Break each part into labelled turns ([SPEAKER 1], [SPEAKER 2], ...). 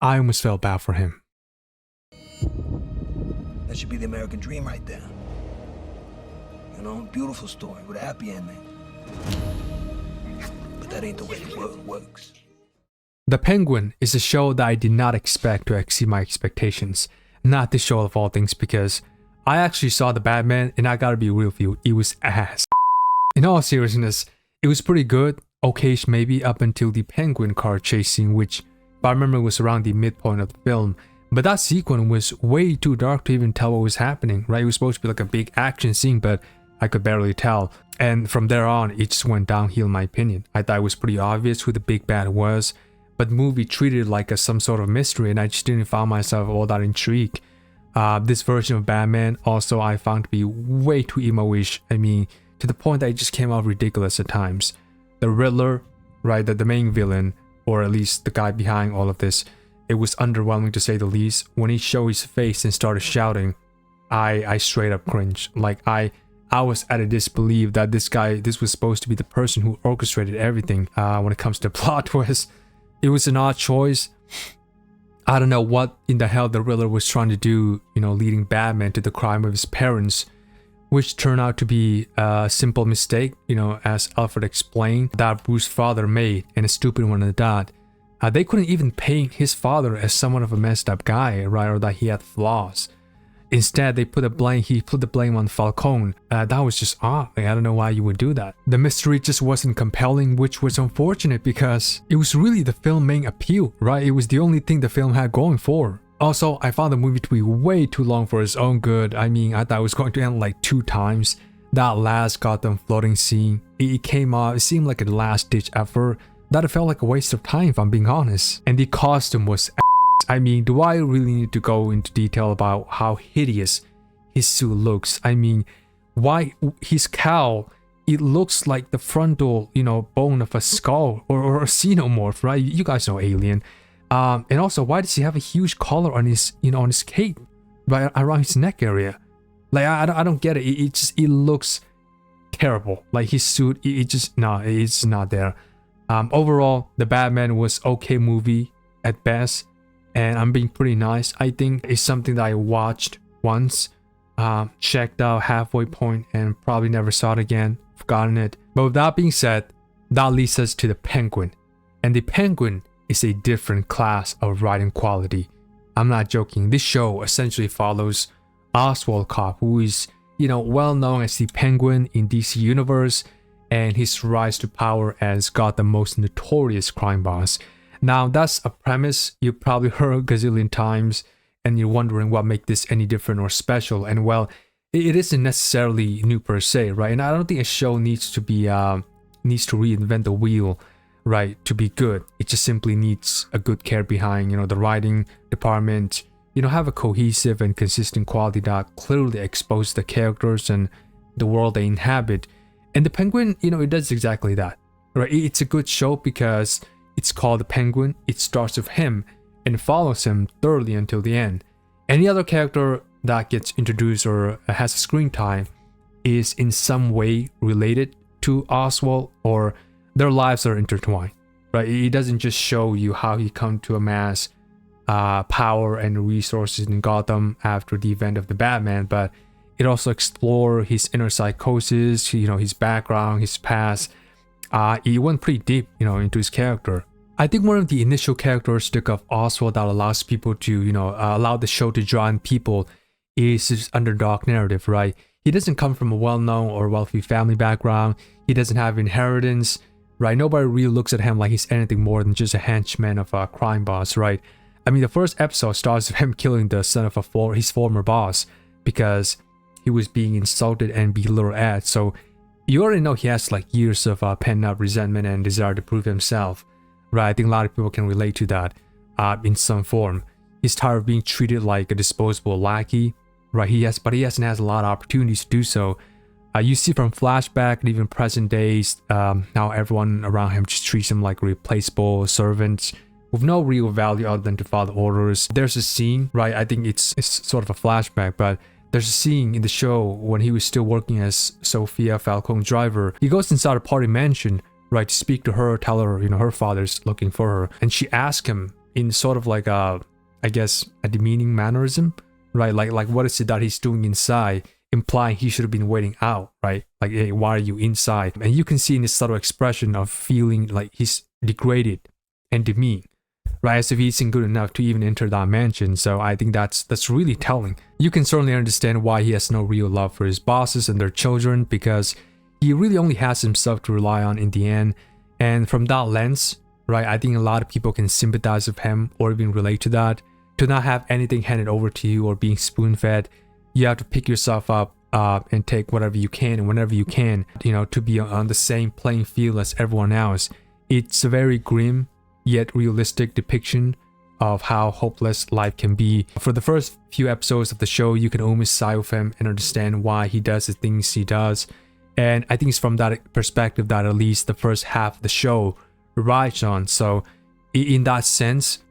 [SPEAKER 1] I almost felt bad for him.
[SPEAKER 2] That should be the American dream right there. You know, beautiful story with a happy ending. But that ain't the way the world works.
[SPEAKER 1] The Penguin is a show that I did not expect to exceed my expectations. Not this show of all things, because I actually saw the Batman and I gotta be real with you, it was ass. In all seriousness, it was pretty good, okayish maybe up until the Penguin car chase scene, which if I remember was around the midpoint of the film. But that sequence was way too dark to even tell what was happening, right? It was supposed to be like a big action scene, but I could barely tell. And from there on, it just went downhill in my opinion. I thought it was pretty obvious who the big bad was, but the movie treated it like some sort of mystery, and I just didn't find myself all that intrigued. This version of Batman also I found to be way too emo-ish. I mean, to the point that it just came out ridiculous at times. The Riddler, right, the main villain, or at least the guy behind all of this, it was underwhelming to say the least. When he showed his face and started shouting, I straight up cringed. Like I was at a disbelief that this was supposed to be the person who orchestrated everything when it comes to plot twist. It was an odd choice. I don't know what in the hell the Riddler was trying to do, you know, leading Batman to the crime of his parents, which turned out to be a simple mistake, you know, as Alfred explained, that Bruce's father made, and a stupid one at that. They couldn't even paint his father as somewhat of a messed up guy, right, or that he had flaws. Instead, he put the blame on Falcone. That was just odd. Like, I don't know why you would do that. The mystery just wasn't compelling, which was unfortunate because it was really the film's main appeal, right? It was the only thing the film had going for. Also, I found the movie to be way too long for its own good. I mean, I thought it was going to end like 2 times. That last goddamn floating scene, it came off, it seemed like a last-ditch effort. That it felt like a waste of time, if I'm being honest. And the costume was I mean, do I really need to go into detail about how hideous his suit looks? I mean, why his cowl, it looks like the frontal, you know, bone of a skull or a xenomorph, right? You guys know Alien. And also, why does he have a huge collar on his, you know, on his cape, right around his neck area? Like, I don't get it. It looks terrible. Like his suit, it's not there. Overall, the Batman was okay movie at best. And I'm being pretty nice. I think it's something that I watched once, checked out halfway point, and probably never saw it again, forgotten it. But with that being said, that leads us to the Penguin. And the Penguin is a different class of writing quality. I'm not joking. This show essentially follows Oswald Cobb, who is, you know, well known as the Penguin in DC Universe, and his rise to power as Gotham's most notorious crime boss. Now, that's a premise you've probably heard a gazillion times, and you're wondering what makes this any different or special. And well, it isn't necessarily new per se, right? And I don't think a show needs to reinvent the wheel, right, to be good. It just simply needs a good care behind, you know, the writing department, you know, have a cohesive and consistent quality that clearly exposes the characters and the world they inhabit. And the Penguin, you know, it does exactly that, right? It's a good show because it's called The Penguin, it starts with him, and follows him thoroughly until the end. Any other character that gets introduced or has a screen time is in some way related to Oswald, or their lives are intertwined, right? It doesn't just show you how he come to amass power and resources in Gotham after the event of the Batman, but it also explores his inner psychosis, you know, his background, his past. He went pretty deep, you know, into his character. I think one of the initial characteristics of Oswald that allows people to, you know, allow the show to draw in people is his underdog narrative, right? He doesn't come from a well-known or wealthy family background. He doesn't have inheritance, right? Nobody really looks at him like he's anything more than just a henchman of a crime boss, right? I mean, the first episode starts with him killing the son of his former boss because he was being insulted and belittled at. So you already know he has like years of pent-up resentment and desire to prove himself, right? I think a lot of people can relate to that in some form. He's tired of being treated like a disposable lackey, right? But he hasn't had a lot of opportunities to do so. You see from flashback and even present days, how everyone around him just treats him like a replaceable servant with no real value other than to follow orders. There's a scene, right? I think it's sort of a flashback, but there's a scene in the show when he was still working as Sophia Falcone's driver. He goes inside a party mansion, right, to speak to her, tell her, you know, her father's looking for her. And she asks him, in sort of like a, I guess, a demeaning mannerism, right? Like what is it that he's doing inside, implying he should have been waiting out, right? Like, hey, why are you inside? And you can see in his subtle expression of feeling like he's degraded and demeaned, right? As if he isn't good enough to even enter that mansion. So I think that's really telling. You can certainly understand why he has no real love for his bosses and their children, because he really only has himself to rely on in the end. And from that lens, right, I think a lot of people can sympathize with him or even relate to that. To not have anything handed over to you or being spoon-fed, you have to pick yourself up and take whatever you can and whenever you can, to be on the same playing field as everyone else. It's a very grim yet realistic depiction of how hopeless life can be. For the first few episodes of the show, you can almost side with him and understand why he does the things he does. And I think it's from that perspective that at least the first half of the show rides on. So in that sense,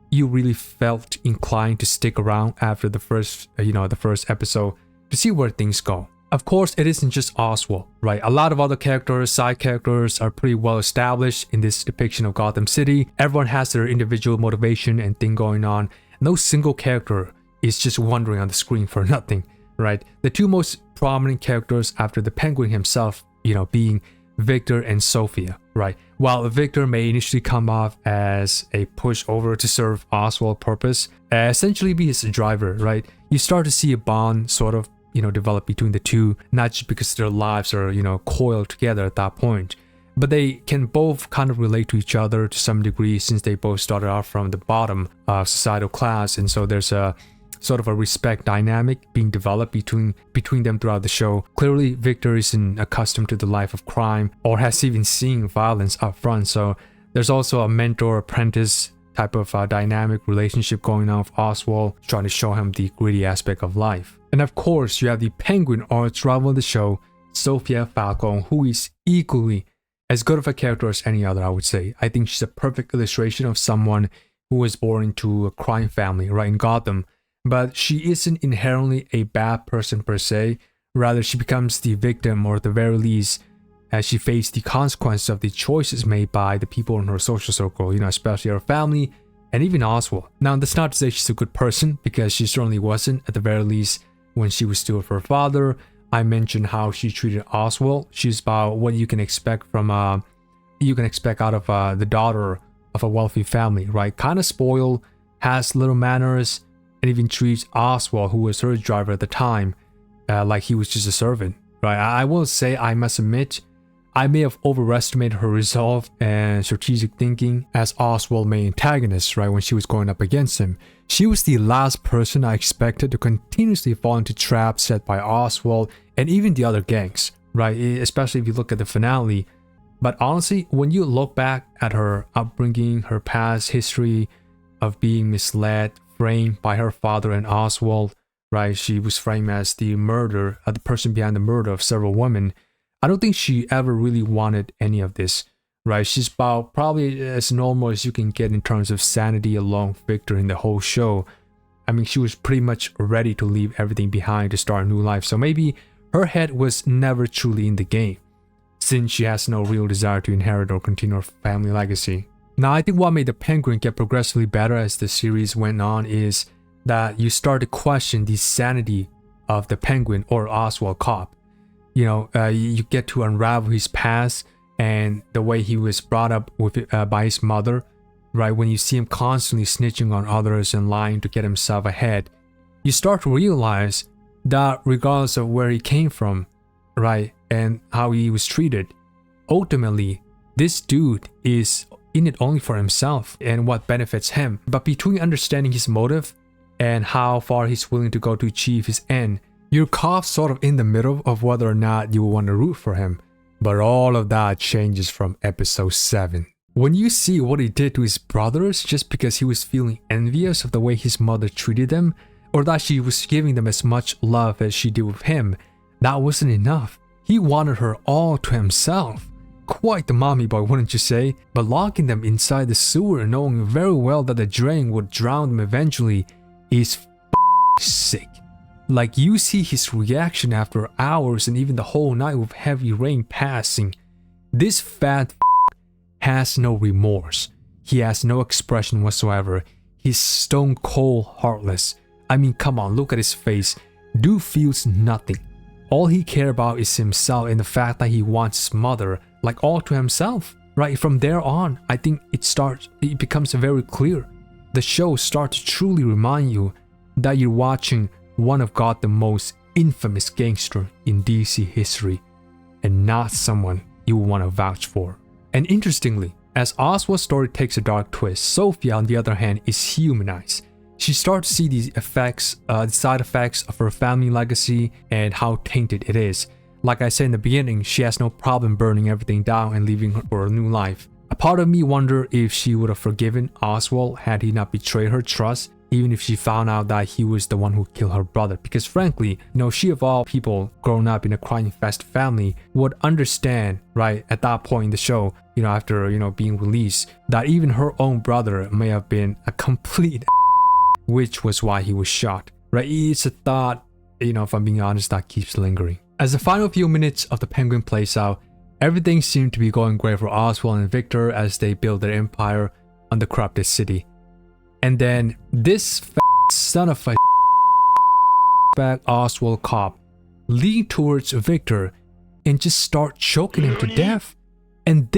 [SPEAKER 1] you really felt inclined to stick around after the first episode to see where things go. Of course, it isn't just Oswald, right? A lot of other characters, side characters, are pretty well established in this depiction of Gotham City. Everyone has their individual motivation and thing going on. No single character is just wandering on the screen for nothing, right? The two most prominent characters after the Penguin himself, being Victor and Sophia, right? While Victor may initially come off as a pushover to serve Oswald's purpose, essentially be his driver, right? You start to see a bond sort of, develop between the two, not just because their lives are, coiled together at that point, but they can both kind of relate to each other to some degree since they both started off from the bottom of societal class. And so there's a sort of a respect dynamic being developed between them throughout the show. Clearly, Victor isn't accustomed to the life of crime or has even seen violence up front. So there's also a mentor-apprentice type of dynamic relationship going on with Oswald, trying to show him the gritty aspect of life. And of course, you have the Penguin arch rival of the show, Sophia Falcone, who is equally as good of a character as any other, I would say. I think she's a perfect illustration of someone who was born into a crime family, right, in Gotham. But she isn't inherently a bad person per se. Rather, she becomes the victim, or at the very least, as she faced the consequences of the choices made by the people in her social circle, especially her family and even Oswald. Now, that's not to say she's a good person, because she certainly wasn't, at the very least, when she was still with her father. I mentioned how she treated Oswald. She's about what you can expect from out of the daughter of a wealthy family, right? Kind of spoiled, has little manners, and even treats Oswald, who was her driver at the time, like he was just a servant, right? I will say, I must admit, I may have overestimated her resolve and strategic thinking as Oswald's main antagonist, right, when she was going up against him. She was the last person I expected to continuously fall into traps set by Oswald and even the other gangs, right, especially if you look at the finale. But honestly, when you look back at her upbringing, her past history of being misled, framed by her father and Oswald, right, she was framed as the person behind the murder of several women. I don't think she ever really wanted any of this, right? She's about probably as normal as you can get in terms of sanity along with Victor in the whole show. I mean, she was pretty much ready to leave everything behind to start a new life. So maybe her head was never truly in the game, since she has no real desire to inherit or continue her family legacy. Now, I think what made the Penguin get progressively better as the series went on is that you start to question the sanity of the Penguin or Oswald Cobb. You get to unravel his past and the way he was brought up by his mother, right? When you see him constantly snitching on others and lying to get himself ahead, you start to realize that regardless of where he came from, right, and how he was treated, ultimately, this dude is in it only for himself and what benefits him. But between understanding his motive and how far he's willing to go to achieve his end, you're caught sort of in the middle of whether or not you will want to root for him. But all of that changes from episode 7. When you see what he did to his brothers just because he was feeling envious of the way his mother treated them, or that she was giving them as much love as she did with him, that wasn't enough. He wanted her all to himself. Quite the mommy boy, wouldn't you say? But locking them inside the sewer, knowing very well that the drain would drown them eventually, is sick. Like, you see his reaction after hours and even the whole night with heavy rain passing. This fat has no remorse. He has no expression whatsoever. He's stone cold heartless. I mean, come on, look at his face. Dude feels nothing. All he cares about is himself and the fact that he wants his mother, like all to himself. Right, from there on, I think it becomes very clear. The show starts to truly remind you that you're watching one of God the most infamous gangster in DC history, and not someone you want to vouch for. And interestingly, as Oswald's story takes a dark twist, Sophia, on the other hand, is humanized. She starts to see the side effects of her family legacy and how tainted it is. Like I said in the beginning, she has no problem burning everything down and leaving her for a new life. A part of me wonder if she would have forgiven Oswald had he not betrayed her trust, even if she found out that he was the one who killed her brother. Because frankly, she of all people grown up in a crime-infested family would understand, right, at that point in the show, after, being released, that even her own brother may have been a complete which was why he was shot, right? It's a thought, if I'm being honest, that keeps lingering. As the final few minutes of the Penguin plays out, everything seemed to be going great for Oswald and Victor as they build their empire on the corrupted city. And then this son of a back Oswald cop lead towards Victor and just start choking him to death. And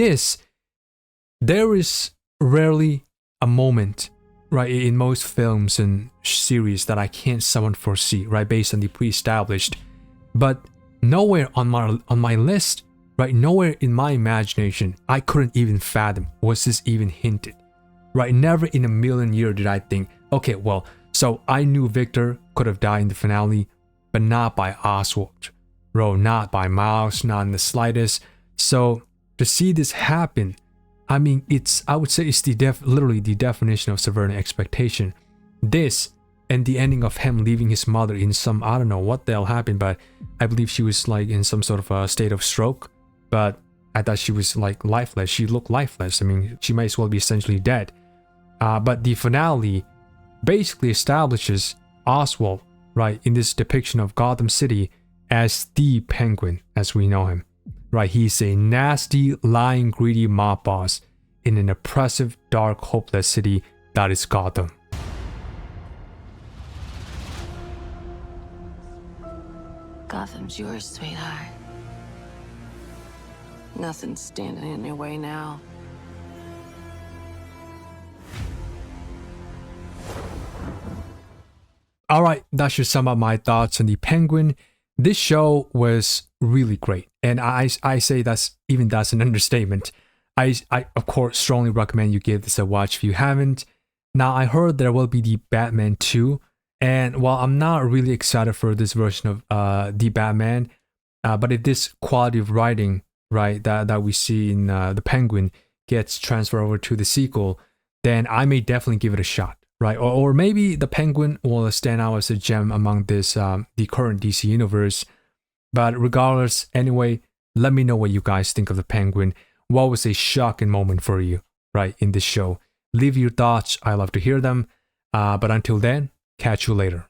[SPEAKER 1] there is rarely a moment, right, in most films and series that I can't someone foresee, right, based on the pre-established. But nowhere on my list, right, nowhere in my imagination, I couldn't even fathom was this even hinted, right? Never in a million years did I think, okay, well, so I knew Victor could have died in the finale, but not by Oswald, bro, not by Miles, not in the slightest. So to see this happen, I mean, I would say it's literally the definition of subverting expectation. This and the ending of him leaving his mother in some, I don't know what the hell happened, but I believe she was like in some sort of a state of stroke, but I thought she was like lifeless. She looked lifeless. I mean, she might as well be essentially dead. But the finale basically establishes Oswald, right, in this depiction of Gotham City as the Penguin as we know him. Right, he's a nasty, lying, greedy mob boss in an oppressive, dark, hopeless city that is Gotham.
[SPEAKER 3] Gotham's yours, sweetheart. Nothing's standing in your way now.
[SPEAKER 1] Alright, that should sum up my thoughts on the Penguin. This show was really great, and I say that's an understatement. I of course strongly recommend you give this a watch if you haven't. Now I heard there will be the Batman 2, and while I'm not really excited for this version of the Batman, but if this quality of writing, right, that we see in the Penguin gets transferred over to the sequel, then I may definitely give it a shot. Right, or maybe the Penguin will stand out as a gem among this the current DC universe. But regardless, anyway, let me know what you guys think of the Penguin. What was a shocking moment for you, right, in this show? Leave your thoughts. I love to hear them. But until then, catch you later.